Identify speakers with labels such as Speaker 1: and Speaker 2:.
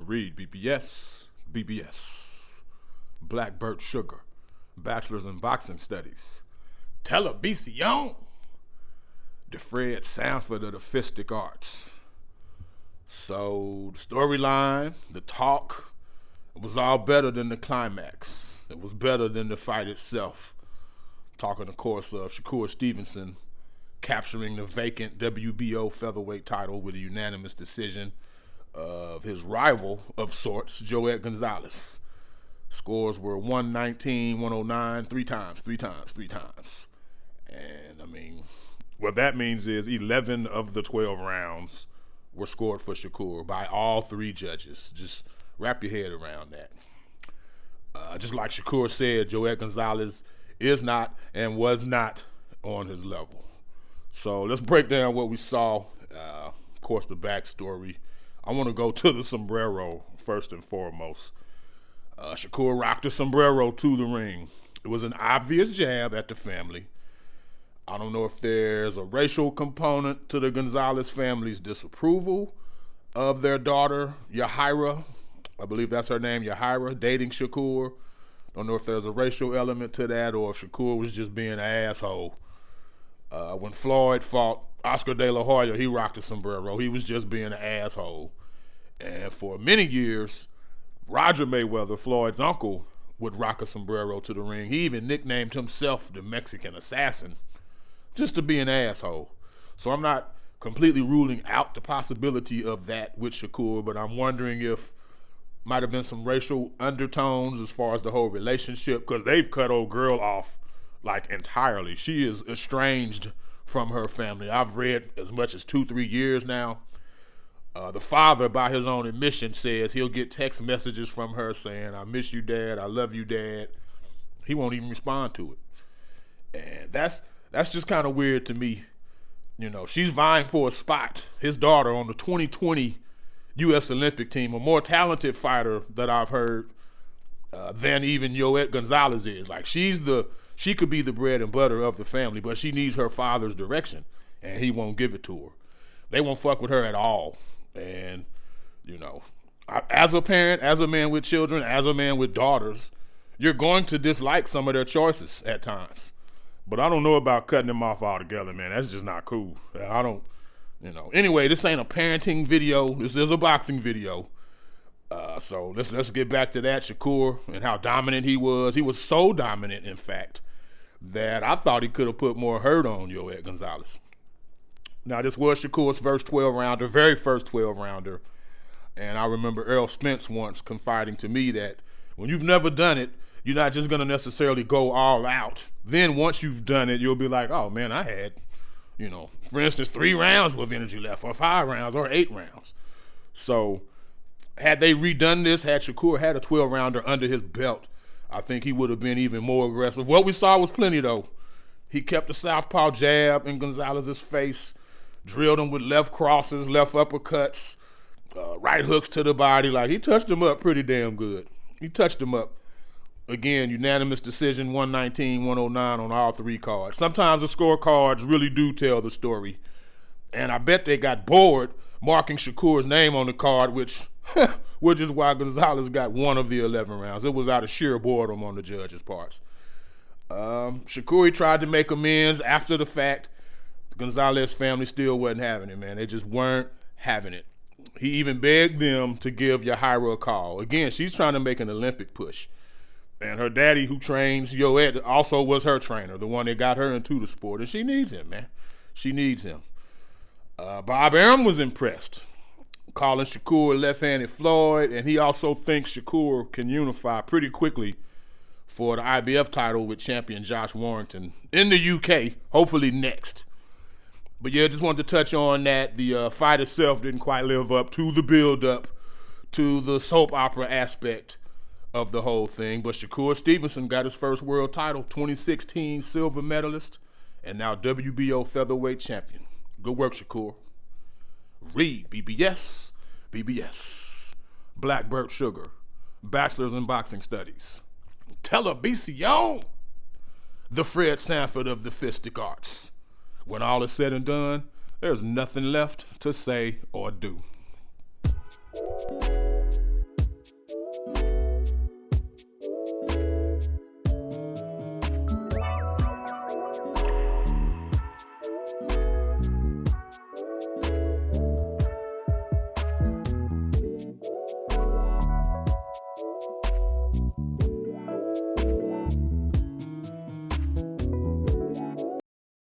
Speaker 1: REED-BBS, Black Bert Sugar, Bachelor's in Boxing Studies, Televisión, the Fred Sanford of the Fistic Arts. So the storyline, the talk, it was all better than the climax. It was better than the fight itself. Talking, of course, of Shakur Stevenson capturing the vacant WBO featherweight title with a unanimous decision of his rival of sorts, Joet Gonzalez. Scores were 119, 109, three times. And, I mean, what that means is 11 of the 12 rounds were scored for Shakur by all three judges. Just wrap your head around that. Just like Shakur said, Joet Gonzalez is not and was not on his level. So let's break down what we saw. Of course, the backstory. I want to go to the sombrero first and foremost. Shakur rocked the sombrero to the ring. It was an obvious jab at the family. I don't know if there's a racial component to the Gonzalez family's disapproval of their daughter, Jajaira. I believe that's her name, Jajaira, dating Shakur. Don't know if there's a racial element to that or if Shakur was just being an asshole. When Floyd fought Oscar De La Hoya, he rocked the sombrero. He was just being an asshole. And for many years, Roger Mayweather, Floyd's uncle, would rock a sombrero to the ring. He even nicknamed himself the Mexican Assassin just to be an asshole. So I'm not completely ruling out the possibility of that with Shakur, but I'm wondering if might have been some racial undertones as far as the whole relationship, because they've cut old girl off like entirely. She is estranged from her family. I've read as much as 2-3 years now. The father, by his own admission, says he'll get text messages from her saying, "I miss you, Dad. I love you, Dad." He won't even respond to it. And that's just kind of weird to me. You know, she's vying for a spot, his daughter, on the 2020 U.S. Olympic team, a more talented fighter that I've heard than even Joet Gonzalez is. Like, she could be the bread and butter of the family, but she needs her father's direction, and he won't give it to her. They won't fuck with her at all. And, you know, as a parent, as a man with children, as a man with daughters, you're going to dislike some of their choices at times. But I don't know about cutting them off altogether, man. That's just not cool. I don't, you know. Anyway, this ain't a parenting video. This is a boxing video. So let's get back to that. Shakur and how dominant he was. He was so dominant, in fact, that I thought he could have put more hurt on Joet Gonzalez. Now, this was Shakur's first 12-rounder, very first 12-rounder. And I remember Earl Spence once confiding to me that when you've never done it, you're not just going to necessarily go all out. Then once you've done it, you'll be like, oh, man, I had, you know, for instance, 3 rounds of energy left, or 5 rounds, or 8 rounds. So had they redone this, had Shakur had a 12-rounder under his belt, I think he would have been even more aggressive. What we saw was plenty, though. He kept the southpaw jab in Gonzalez's face, drilled him with left crosses, left uppercuts, right hooks to the body. Like, he touched him up pretty damn good. He touched him up. Again, unanimous decision, 119, 109 on all 3 cards. Sometimes the scorecards really do tell the story. And I bet they got bored marking Shakur's name on the card, which is why Gonzalez got 1 of the 11 rounds. It was out of sheer boredom on the judges' parts. Shakur tried to make amends after the fact. The Gonzalez family still wasn't having it, man. They just weren't having it. He even begged them to give Jajaira a call. Again, she's trying to make an Olympic push. And her daddy, who trains Joet, also was her trainer, the one that got her into the sport. And she needs him, man. She needs him. Bob Arum was impressed, calling Shakur left-handed Floyd, and he also thinks Shakur can unify pretty quickly for the IBF title with champion Josh Warrington in the UK, hopefully next. But yeah, just wanted to touch on that. The fight itself didn't quite live up to the build-up, to the soap opera aspect of the whole thing. But Shakur Stevenson got his first world title, 2016 silver medalist, and now WBO featherweight champion. Good work, Shakur. REED-BBS, BBS, Black Bert Sugar, Bachelor's in Boxing Studies, Televisión, the Fred Sanford of the Fistic Arts. When all is said and done, there's nothing left to say or do.